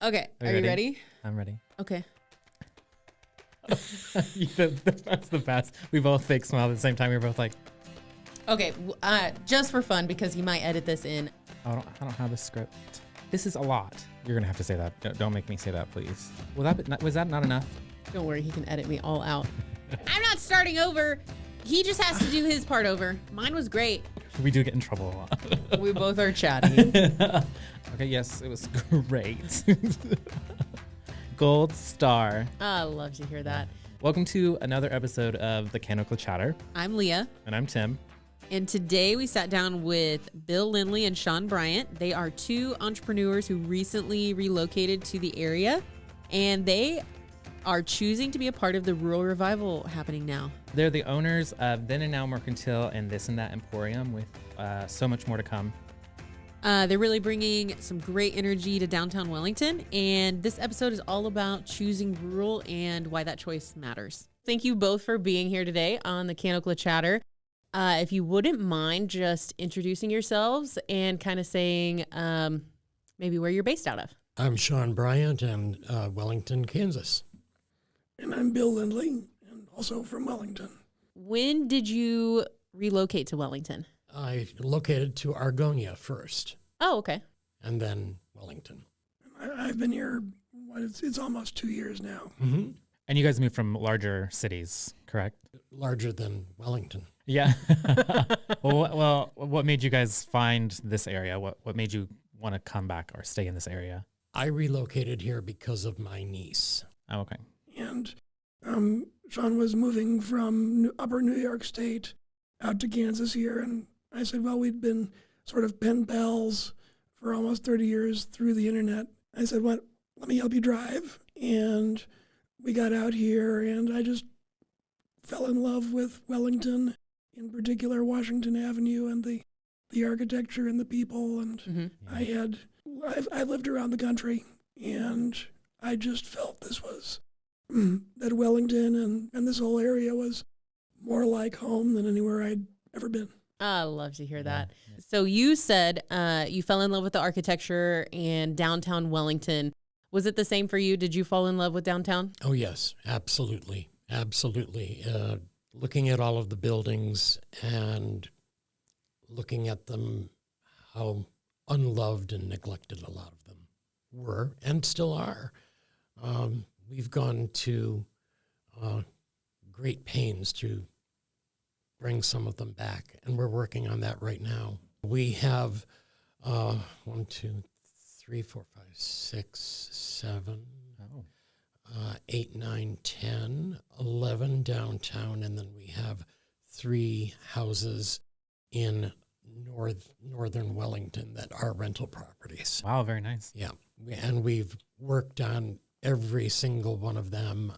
Okay, are you ready? I'm ready. Okay. That's the best. We both fake smile at the same time. We were both like, Okay, just for fun, because he might edit this in. I don't have a script. This is a lot. You're gonna have to say that. Don't make me say that, please. Was that not enough? Don't worry, he can edit me all out. I'm not starting over. He just has to do his part over. Mine was great. We do get in trouble a lot. We both are chatty. Okay, yes, it was great. Gold star. I love to hear that. Welcome to another episode of The Canonical Chatter. I'm Leah. And I'm Tim. And today we sat down with Bill Lindley and Sean Bryant. They are two entrepreneurs who recently relocated to the area, and they are choosing to be a part of the rural revival happening now. They're the owners of Then Now Mercantile and That Emporium, with so much more to come. They're really bringing some great energy to downtown Wellington, and this episode is all about choosing rural and why that choice matters. Thank you both for being here today on the Canonical Chatter. If you wouldn't mind just introducing yourselves and kind of saying maybe where you're based out of. I'm Sean Bryant in Wellington, Kansas. And I'm Bill Lindley, and also from Wellington. When did you relocate to Wellington? I located to Argonia first, Oh, okay. and then Wellington. I've been here, it's almost 2 years now. Mm-hmm. And you guys moved from larger cities, correct? Larger than Wellington. Yeah. well, what made you guys find this area? What made you want to come back or stay in this area? I relocated here because of my niece. Oh, okay. And Sean was moving from upper New York State out to Kansas here, and I said, well, we'd been sort of pen pals for almost 30 years through the internet. I said, well, let me help you drive. And we got out here, and I just fell in love with Wellington, in particular Washington Avenue, and the architecture and the people. And I lived around the country, and I just felt this was, that Wellington and this whole area was more like home than anywhere I'd ever been. I love to hear that. So you said you fell in love with the architecture and downtown Wellington. Was it the same for you? Did you fall in love with downtown? Oh, yes, absolutely. Absolutely. Looking at all of the buildings and looking at them, how unloved and neglected a lot of them were and still are. We've gone to great pains to bring some of them back, and we're working on that right now. We have 1, 2, 3, 4, 5, 6, 7, 8, 9, 10, 11 downtown, and then we have 3 houses in northern Wellington that are rental properties. Wow, very nice. Yeah, and we've worked on every single one of them,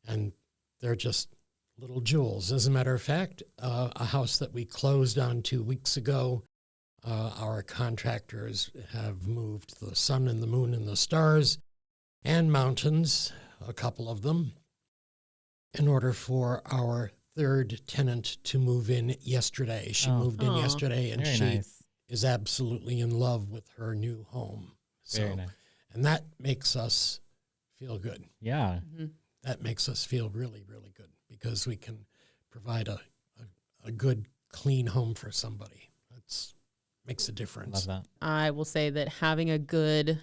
and they're just little jewels. As a matter of fact, a house that we closed on 2 weeks ago, our contractors have moved the sun and the moon and the stars and mountains, a couple of them, in order for our third tenant to move in yesterday. She moved in yesterday, and very she nice. is absolutely in love with her new home. Very nice. And that makes us feel good. Yeah. Mm-hmm. That makes us feel really, really good because we can provide a good, clean home for somebody. That makes a difference. Love that. I will say that having a good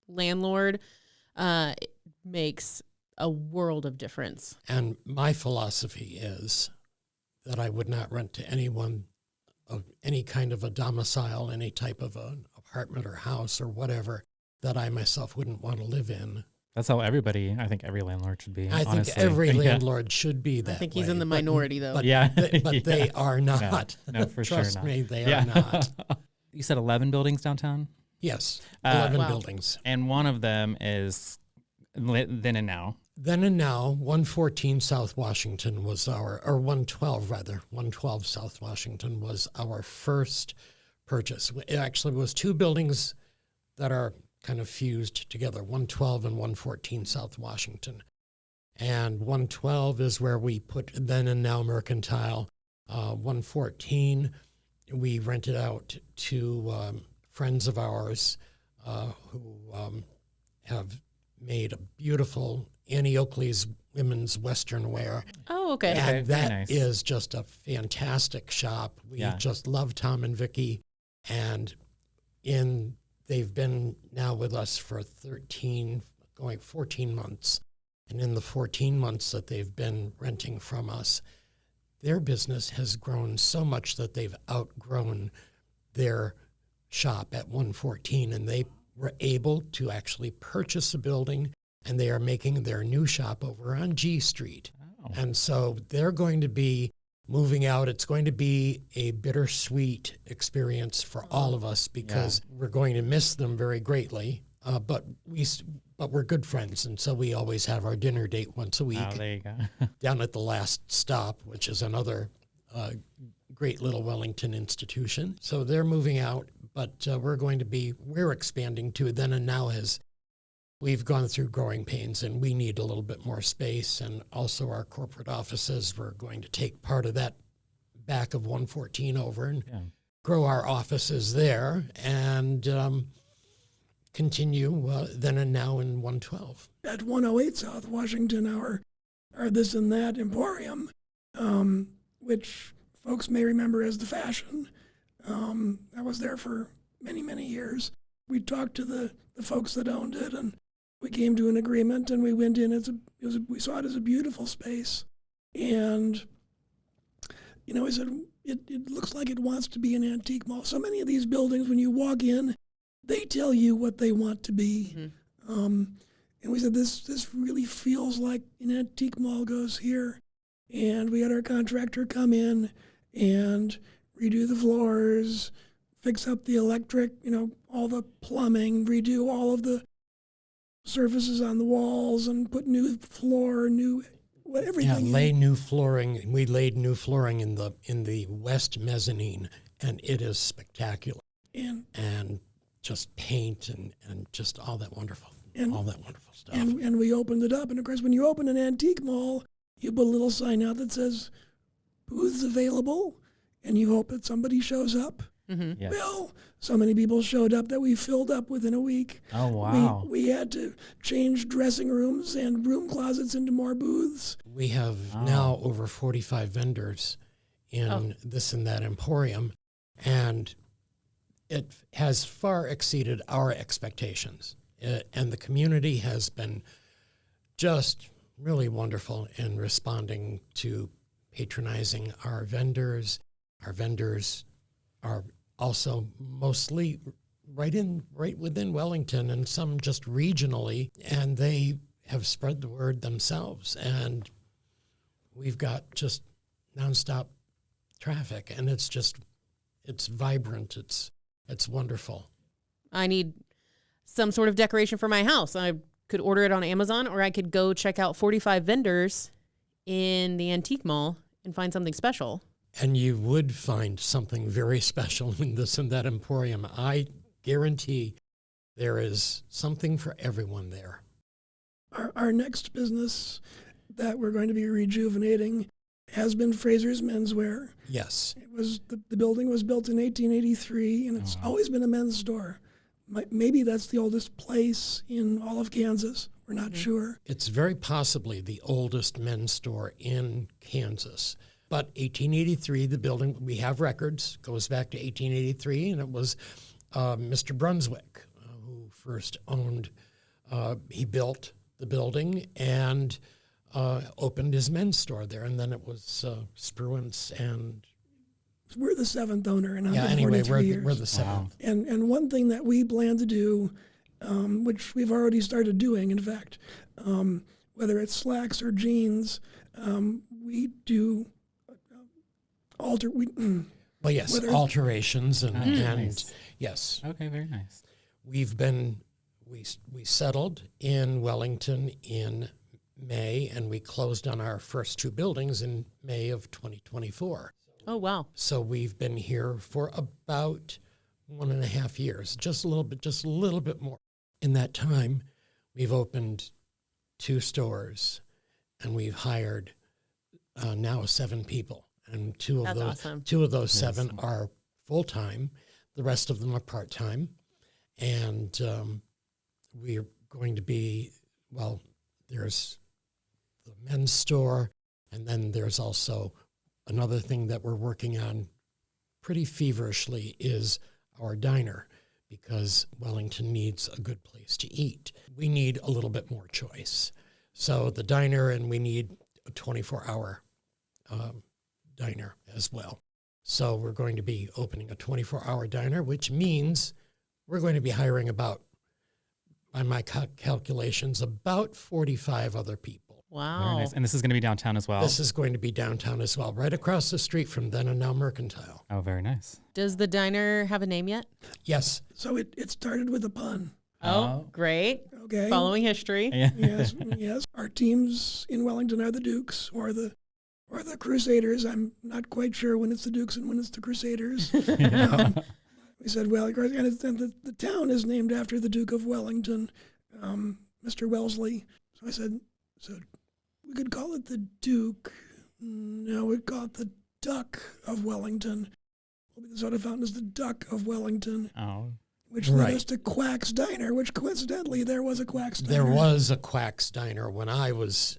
landlord makes a world of difference. And my philosophy is that I would not rent to anyone of any kind of a domicile, any type of an apartment or house or whatever that I myself wouldn't want to live in. That's how I think every landlord should be. I honestly. think every Yeah. landlord should be that I think he's way, in the but- minority, though. But, Yeah. but they are not. No, for sure Trust not. me, they Yeah. are not. You said 11 buildings downtown? Yes, 11 Wow. buildings. And one of them is Then and Now. Then and Now, 114 South Washington was or 112 rather, 112 South Washington was our first purchase. It actually was 2 buildings that are kind of fused together, 112 and 114 South Washington. And 112 is where we put Then and Now Mercantile. 114, we rented out to friends of ours who have made a beautiful Annie Oakley's women's Western wear. Oh, okay. And very that nice. is just a fantastic shop. We just love Tom and Vicky. And they've been now with us for 14 months. And in the 14 months that they've been renting from us, their business has grown so much that they've outgrown their shop at 114, and they were able to actually purchase a building, and they are making their new shop over on G Street. Oh. And so they're going to be moving out. It's going to be a bittersweet experience for all of us because we're going to miss them very greatly. But we're good friends, and so we always have our dinner date once a week Oh, there you go. down at the Last Stop, which is another great little Wellington institution. So they're moving out, but we're expanding too. Then and Now we've gone through growing pains, and we need a little bit more space, and also our corporate offices. We're going to take part of that back of 114 over and grow our offices there, and continue Then and Now in 112. At 108 South Washington, our This and That Emporium, which folks may remember as the Fashion. I was there for many, many years. We talked to the folks that owned it, and we came to an agreement, and we went in. We saw it as a beautiful space, and we said it looks like it wants to be an antique mall. So many of these buildings, when you walk in, they tell you what they want to be. Mm-hmm. And we said, this really feels like an antique mall goes here. And we had our contractor come in and redo the floors, fix up the electric, all the plumbing, redo all of the surfaces on the walls, and put new floor, everything. Yeah, lay new flooring. We laid new flooring in the west mezzanine, and it is spectacular. And just paint and just all that wonderful stuff. And we opened it up. And of course, when you open an antique mall, you put a little sign out that says, booths available, and you hope that somebody shows up. Mm-hmm. Yes. Well, so many people showed up that we filled up within a week. Oh, wow. We had to change dressing rooms and room closets into more booths. We have now over 45 vendors in This and That Emporium, and it has far exceeded our expectations. And the community has been just really wonderful in responding to patronizing our vendors. Our vendors are also mostly right within Wellington, and some just regionally, and they have spread the word themselves. And we've got just nonstop traffic, and it's vibrant. It's wonderful. I need some sort of decoration for my house. I could order it on Amazon, or I could go check out 45 vendors in the antique mall and find something special. And you would find something very special in This and That Emporium. I guarantee there is something for everyone there. Our next business that we're going to be rejuvenating has been Fraser's Menswear. Yes. It was the building was built in 1883, and it's always been a men's store. Maybe that's the oldest place in all of Kansas. We're not sure. It's very possibly the oldest men's store in Kansas. But 1883, the building, we have records, goes back to 1883, and it was Mr. Brunswick who first owned, he built the building and opened his men's store there, and then it was Spruance and... We're the seventh owner in 143 anyway, years. we're the seventh. Wow. And one thing that we plan to do, which we've already started doing, in fact, whether it's slacks or jeans, we do alterations and Nice. yes. Okay, very nice. We settled in Wellington in May, and we closed on our first two buildings in May of 2024. Oh, wow. So we've been here for about 1.5 years, just a little bit more. In that time, we've opened 2 stores, and we've hired now 7 people. And two of those 7 are full-time. The rest of them are part-time. And we're going to be, well, there's the men's store, and then there's also another thing that we're working on pretty feverishly is our diner, because Wellington needs a good place to eat. We need a little bit more choice. So the diner, and we need a 24-hour diner as well. So we're going to be opening a 24-hour diner, which means we're going to be hiring about, by my calculations, about 45 other people. Wow. Very nice. And this is going to be downtown as well? This is going to be downtown as well, right across the street from Then and Now Mercantile. Oh, very nice. Does the diner have a name yet? Yes. So it started with a pun. Oh, great. Okay. Following history. Yeah. Yes, yes. Our teams in Wellington are the Dukes or the Crusaders. I'm not quite sure when it's the Dukes and when it's the Crusaders. We said, well, and the town is named after the Duke of Wellington, Mr. Wellesley. So I said, so we could call it the Duke. No, we'd call it the Duck of Wellington. The soda fountain is the Duck of Wellington. Oh. Which led us to Quack's Diner, which coincidentally there was a Quack's Diner. There was a Quack's Diner when I was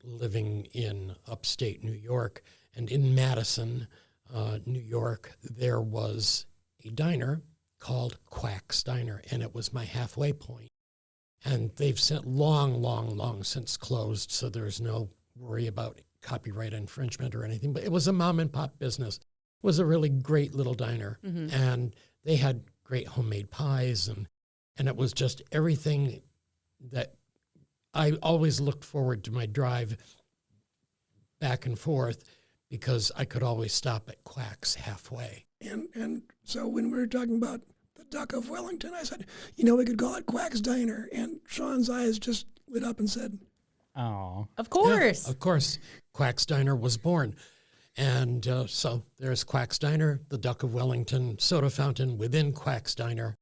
living in upstate New York. And in Madison, New York, there was a diner called Quack's Diner, and it was my halfway point. And they've long since closed, so there's no worry about copyright infringement or anything. But it was a mom and pop business. It was a really great little diner, and they had great homemade pies, and it was just everything that I always looked forward to my drive back and forth, because I could always stop at Quack's halfway. And so when we were talking about the Duck of Wellington, I said, we could call it Quack's Diner. And Sean's eyes just lit up and said, Oh. Of course. Yeah, of course. Quack's Diner was born. And so there's Quack's Diner, the Duck of Wellington soda fountain within Quack's Diner.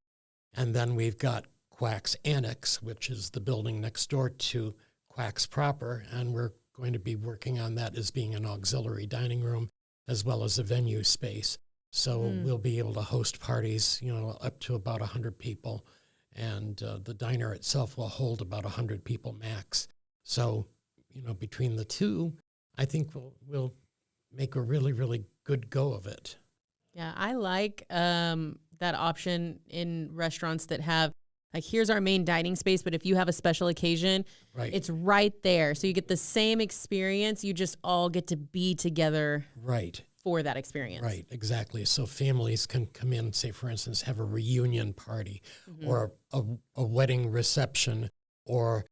And then we've got Quack's Annex, which is the building next door to Quack's proper. And we're going to be working on that as being an auxiliary dining room as well as a venue space. So we'll be able to host parties, up to about 100 people. And the diner itself will hold about 100 people max. So, between the two, I think we'll make a really, really good go of it. Yeah, I like that option in restaurants that have, like, here's our main dining space, but if you have a special occasion, it's right there. So you get the same experience. You just all get to be together for that experience. Right, exactly. So families can come in, say, for instance, have a reunion party or a wedding reception or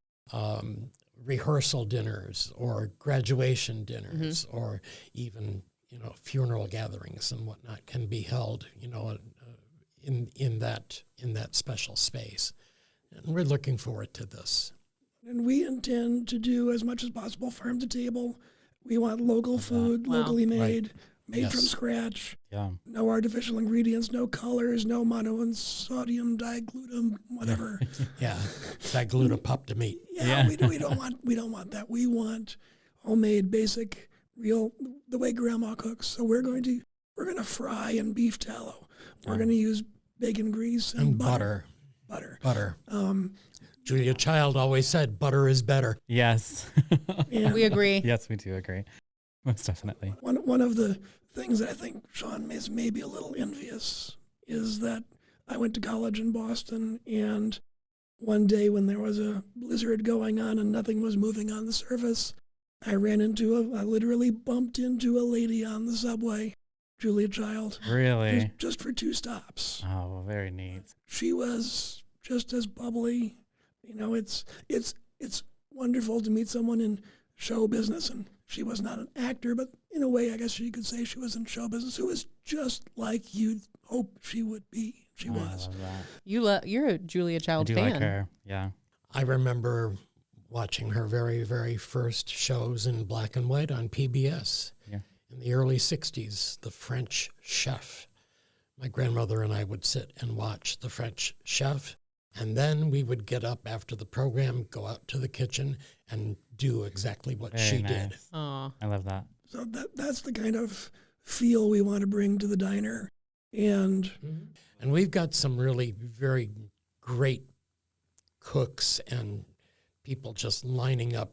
rehearsal dinners or graduation dinners or even, funeral gatherings and whatnot can be held, in that special space. And we're looking forward to this. And we intend to do as much as possible farm to table. We want local food, locally made, made from scratch. Yeah. No artificial ingredients, no colors, no monounsodium, diglutam, whatever. Diglutapoptamate. We don't want that. We want homemade, basic, real, the way Grandma cooks. So we're going to fry in beef tallow. We're going to use bacon grease and butter. Butter. Julia Child always said butter is better. Yes. We agree. Yes, we do agree. Most definitely. One of the things that I think Sean is maybe a little envious is that I went to college in Boston, and one day when there was a blizzard going on and nothing was moving on the surface, I literally bumped into a lady on the subway, Julia Child. Really? Just for 2 stops. Oh, very neat. She was just as bubbly. It's wonderful to meet someone in show business, and she was not an actor, but in a way, I guess you could say she was in show business, who was just like you'd hope she would be. She was. I love that. You're a Julia Child I do fan. like her. Yeah. I remember watching her very, very first shows in black and white on PBS in the early 60s, The French Chef. My grandmother and I would sit and watch The French Chef, and then we would get up after the program, go out to the kitchen, and do exactly what she did. Aw. I love that. So that's the kind of feel we want to bring to the diner. And we've got some really very great cooks and people just lining up,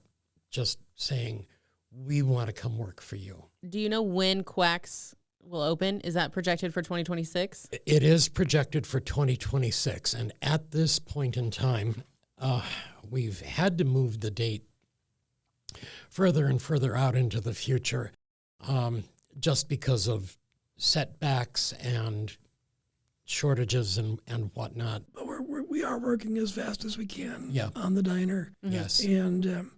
just saying, we want to come work for you. Do you know when Quacks will open? Is that projected for 2026? It is projected for 2026. And at this point in time, we've had to move the date further and further out into the future, just because of setbacks and shortages and whatnot. But we are working as fast as we can on the diner. Yes. And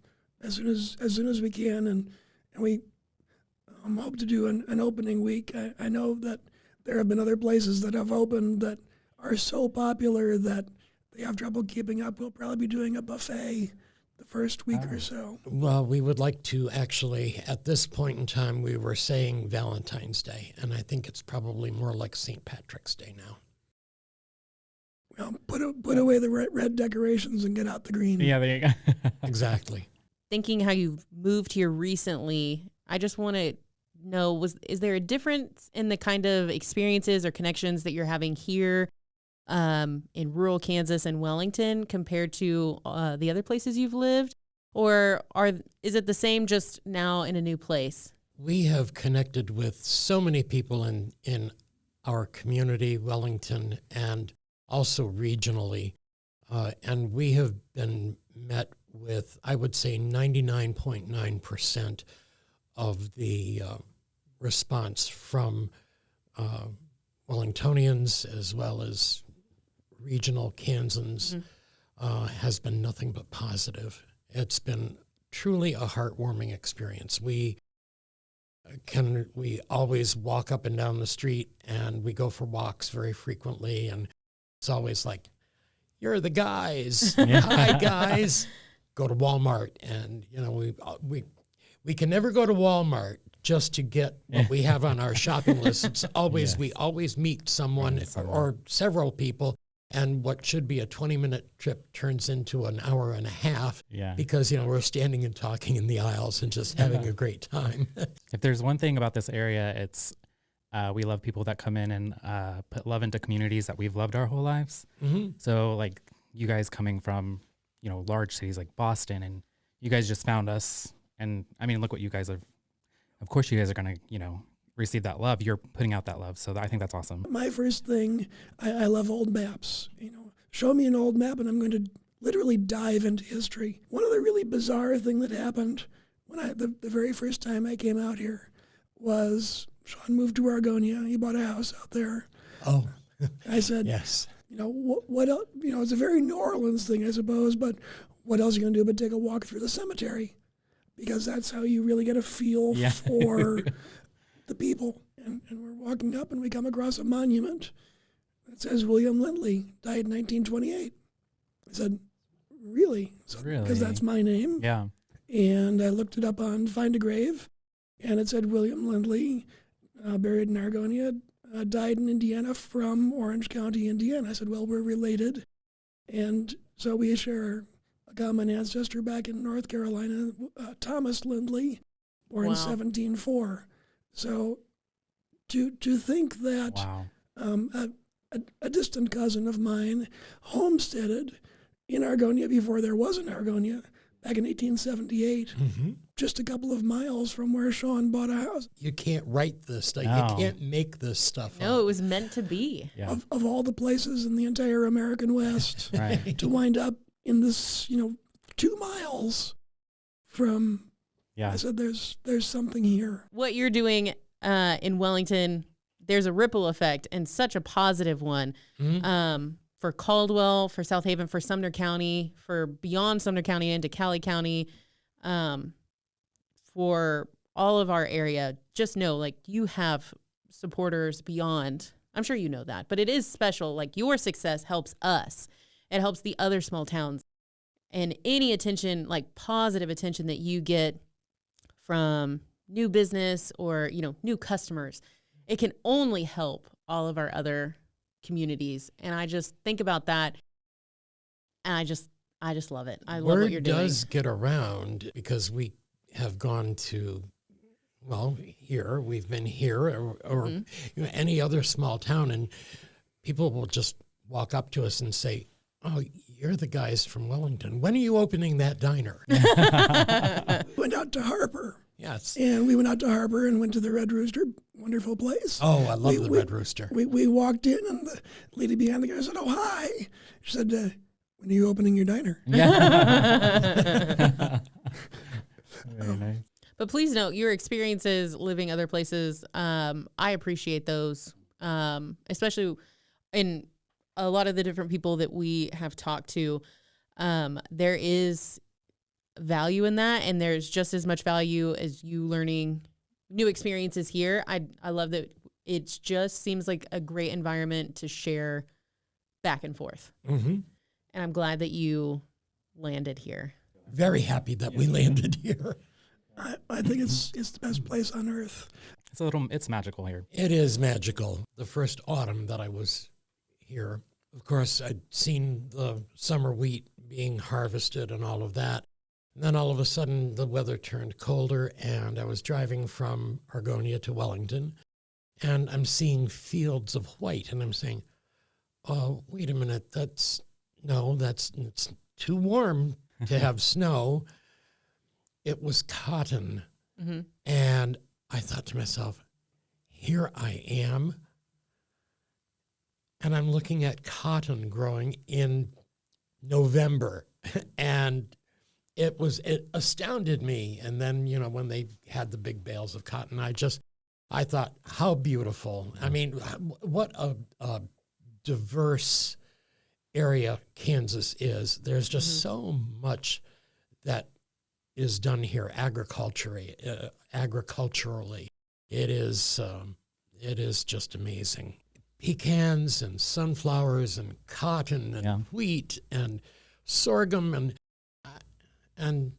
as soon as we can, and we hope to do an opening week. I know that there have been other places that have opened that are so popular that they have trouble keeping up. We'll probably be doing a buffet the first week or so. Well, we would like to actually, at this point in time, we were saying Valentine's Day, and I think it's probably more like St. Patrick's Day now. Well, put away the red decorations and get out the green. Yeah, there you go. Exactly. Thinking how you've moved here recently, I just want to know, is there a difference in the kind of experiences or connections that you're having here in rural Kansas and Wellington compared to the other places you've lived? Or is it the same, just now in a new place? We have connected with so many people in our community, Wellington, and also regionally. And we have been met with, I would say, 99.9% of the response from Wellingtonians as well as regional Kansans has been nothing but positive. It's been truly a heartwarming experience. We always walk up and down the street, and we go for walks very frequently, and it's always like, you're the guys. Hi, guys. Go to Walmart, and we can never go to Walmart just to get what we have on our shopping list. It's always we always meet someone or several people, and what should be a 20-minute trip turns into an hour and a half because we're standing and talking in the aisles and just having a great time. If there's one thing about this area, it's we love people that come in and put love into communities that we've loved our whole lives. Mm-hmm. So like you guys coming from, large cities like Boston, and you guys just found us. And I mean, look what you guys have. Of course, you guys are going to, receive that love. You're putting out that love. So I think that's awesome. My first thing, I love old maps. Show me an old map and I'm going to literally dive into history. One of the really bizarre thing that happened when the very first time I came out here was Sean moved to Argonia. He bought a house out there. Oh, I said, yes. What else? It's a very New Orleans thing, I suppose, but what else are you going to do but take a walk through the cemetery? Because that's how you really get a feel for the people. And we're walking up and we come across a monument that says William Lindley, died in 1928. I said, really? Really? Because that's my name. Yeah. And I looked it up on Find a Grave, and it said William Lindley, buried in Argonia, died in Indiana from Orange County, Indiana. I said, well, we're related. And so we share a common ancestor back in North Carolina, Thomas Lindley, born in 1704. So to think that a distant cousin of mine homesteaded in Argonia before there was an Argonia back in 1878, just a couple of miles from where Sean bought a house. You can't write this stuff. No. You can't make this stuff No, up. it was meant to be. Yeah. Of all the places in the entire American West Right. to wind up in this, 2 miles from, Yeah. I said, there's something here. What you're doing in Wellington, there's a ripple effect, and such a positive one. For Caldwell, for South Haven, for Sumner County, for beyond Sumner County into Cali County, for all of our area. Just know, you have supporters beyond. I'm sure you know that, but it is special. Your success helps us. It helps the other small towns. And any attention, positive attention that you get from new business or, new customers, it can only help all of our other communities. And I just think about that, and I just love it. I love what you're doing. Word does get around because we have gone to, here, we've been here or any other small town, and people will just walk up to us and say, oh, you're the guys from Wellington. When are you opening that diner? Went out to Harper. Yes. And we went out to Harper and went to the Red Rooster. Wonderful place. Oh, I love the Red Rooster. We walked in, and the lady behind the counter said, "Oh, hi." She said, "When are you opening your diner?" Yeah. Very nice. But please note your experiences living other places. I appreciate those, especially in a lot of the different people that we have talked to. There is value in that, and there's just as much value as you learning new experiences here. I love that it just seems like a great environment to share back and forth. Mm-hmm. And I'm glad that you landed here. Very happy that we landed here. I think it's the best place on earth. It's magical here. It is magical. The first autumn that I was here, of course, I'd seen the summer wheat being harvested and all of that. And then all of a sudden, the weather turned colder, and I was driving from Argonia to Wellington, and I'm seeing fields of white, and I'm saying, "Oh, wait a minute, it's too warm to have snow." It was cotton, Mm-hmm. and I thought to myself, here I am, and I'm looking at cotton growing in November, and it astounded me. And then, when they had the big bales of cotton, I thought, how beautiful. I mean, what a diverse area Kansas is. There's just so much that is done here agriculturally. It is just amazing. Pecans and sunflowers and cotton and wheat and sorghum and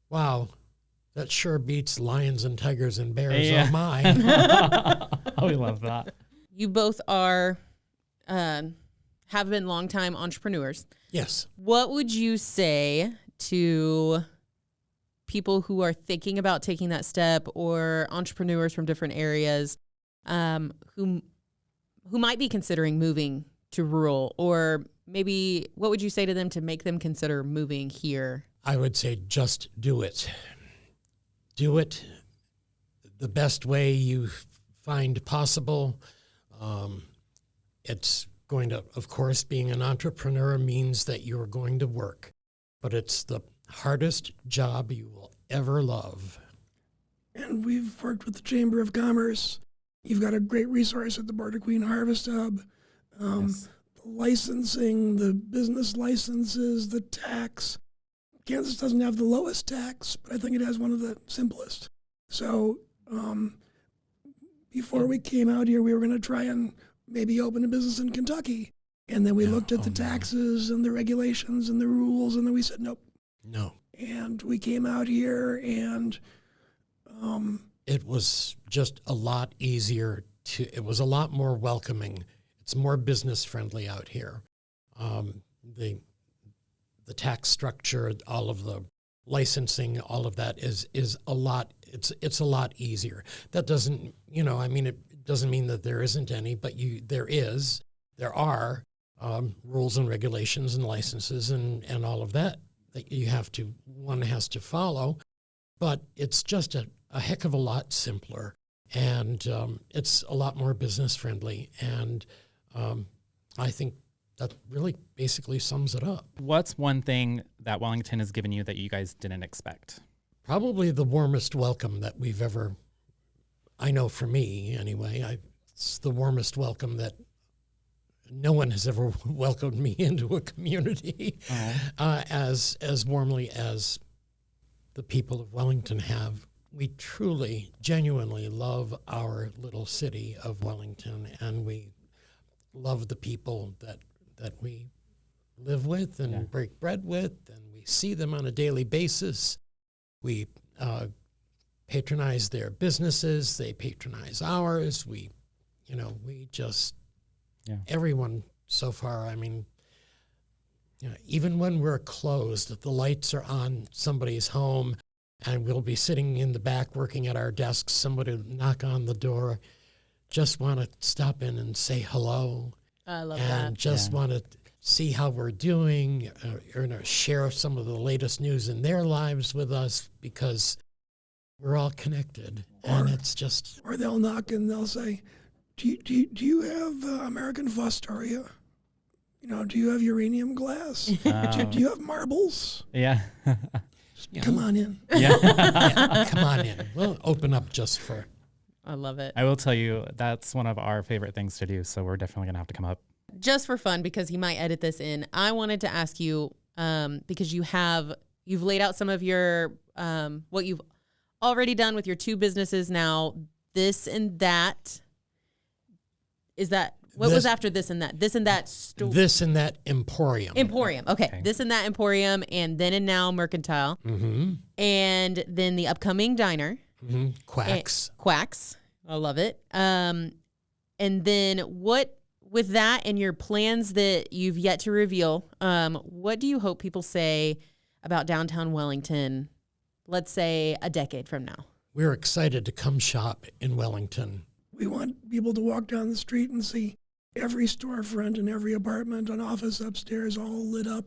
wow, that sure beats lions and tigers and bears. Yeah. Oh my! We love that. You both are, have been longtime entrepreneurs. Yes. What would you say to people who are thinking about taking that step, or entrepreneurs from different areas who might be considering moving to rural, or maybe what would you say to them to make them consider moving here? I would say just do it. Do it the best way you find possible. It's going to, of course, being an entrepreneur means that you're going to work, but it's the hardest job you will ever love. And we've worked with the Chamber of Commerce. You've got a great resource at the Border Queen Harvest Hub. Yes. The licensing, the business licenses, the tax. Kansas doesn't have the lowest tax, but I think it has one of the simplest. So before we came out here, we were going to try and maybe open a business in Kentucky. And then we looked at the taxes and the regulations and the rules, and then we said, nope. No. And we came out here, and it was just a lot easier it was a lot more welcoming. It's more business friendly out here. The tax structure, all of the licensing, all of that is a lot. It's a lot easier. That doesn't, it doesn't mean that there isn't any, but there are rules and regulations and licenses and all of that one has to follow, but it's just a heck of a lot simpler, and it's a lot more business friendly, and I think that really basically sums it up. What's one thing that Wellington has given you that you guys didn't expect? Probably the warmest welcome that we've ever, I know for me anyway, it's the warmest welcome that no one has ever welcomed me into a community as warmly as the people of Wellington have. We truly, genuinely love our little city of Wellington, and we love the people that we live with and break bread with, and we see them on a daily basis. We patronize their businesses. They patronize ours. We just, everyone so far, even when we're closed, if the lights are on somebody's home and we'll be sitting in the back working at our desks, somebody will knock on the door, just want to stop in and say hello. I love and that. just want to see how we're doing, share some of the latest news in their lives with us, because we're all connected. And it's just... Or they'll knock and they'll say, do you have American Fostoria? Do you have uranium glass? Do you have marbles? Yeah. Come on in. Yeah, come on in. We'll open up just for... I love it. I will tell you, that's one of our favorite things to do. So we're definitely going to have to come up. Just for fun, because he might edit this in, I wanted to ask you, because you've laid out some of your, what you've already done with your 2 businesses now, This and That. Is that, what was after This and That? This and That store. This and That Emporium. Emporium. Okay. This and That Emporium, and Then and Now Mercantile. Mm-hmm. And then the upcoming diner. Mm-hmm. Quacks. Quacks. I love it. And then with that and your plans that you've yet to reveal, what do you hope people say about downtown Wellington, let's say a decade from now? We're excited to come shop in Wellington. We want people to walk down the street and see every storefront and every apartment and office upstairs all lit up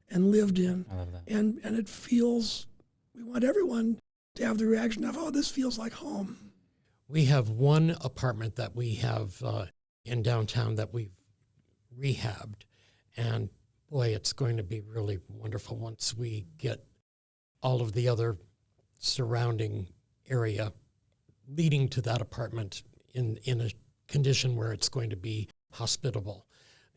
and lived in. I love that. And it feels, we want everyone to have the reaction of, oh, this feels like home. We have one apartment that we have in downtown that we've rehabbed. And boy, it's going to be really wonderful once we get all of the other surrounding area leading to that apartment in a condition where it's going to be hospitable.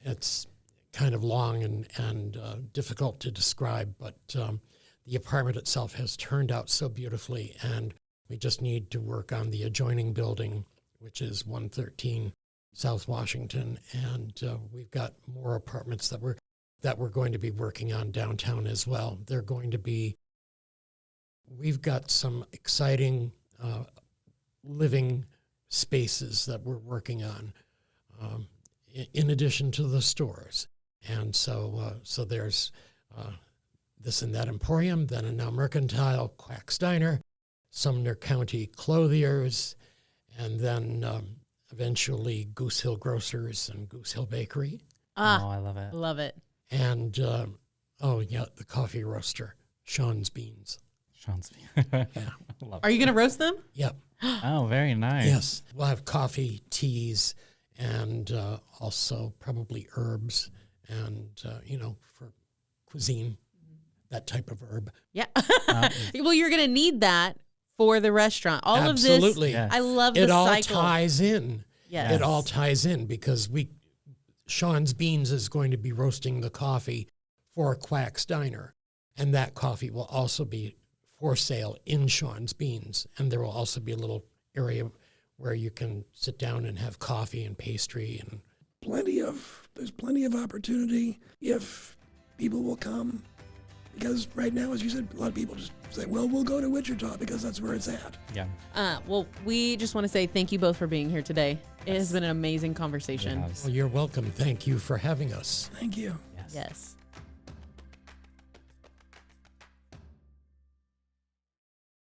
It's kind of long and difficult to describe, but the apartment itself has turned out so beautifully, and we just need to work on the adjoining building, which is 113 South Washington, and we've got more apartments that we're going to be working on downtown as well. We've got some exciting living spaces that we're working on, in addition to the stores. And so there's This and That Emporium, Then and Now Mercantile, Quack's Diner, Sumner County Clothiers, and then eventually Goose Hill Grocers and Goose Hill Bakery. I love it. Love it. And, the coffee roaster, Sean's Beans. Sean's. Yeah. Love Are you going to roast them? Yep. Oh, very nice. Yes. We'll have coffee, teas, and also probably herbs and, for cuisine, that type of herb. Yeah. Well, you're going to need that for the restaurant. All Absolutely. of this, Yes. I love the It all cycle. ties in. Yes. It all ties in because Sean's Beans is going to be roasting the coffee for Quack's Diner, and that coffee will also be for sale in Sean's Beans, and there will also be a little area where you can sit down and have coffee and pastry and There's plenty of opportunity if people will come. Because right now, as you said, a lot of people just say, well, we'll go to Wichita because that's where it's at. Yeah. Well, we just want to say thank you both for being here today. It has been an amazing conversation. Yes. Well, you're welcome. Thank you for having us. Thank you. Yes. Yes.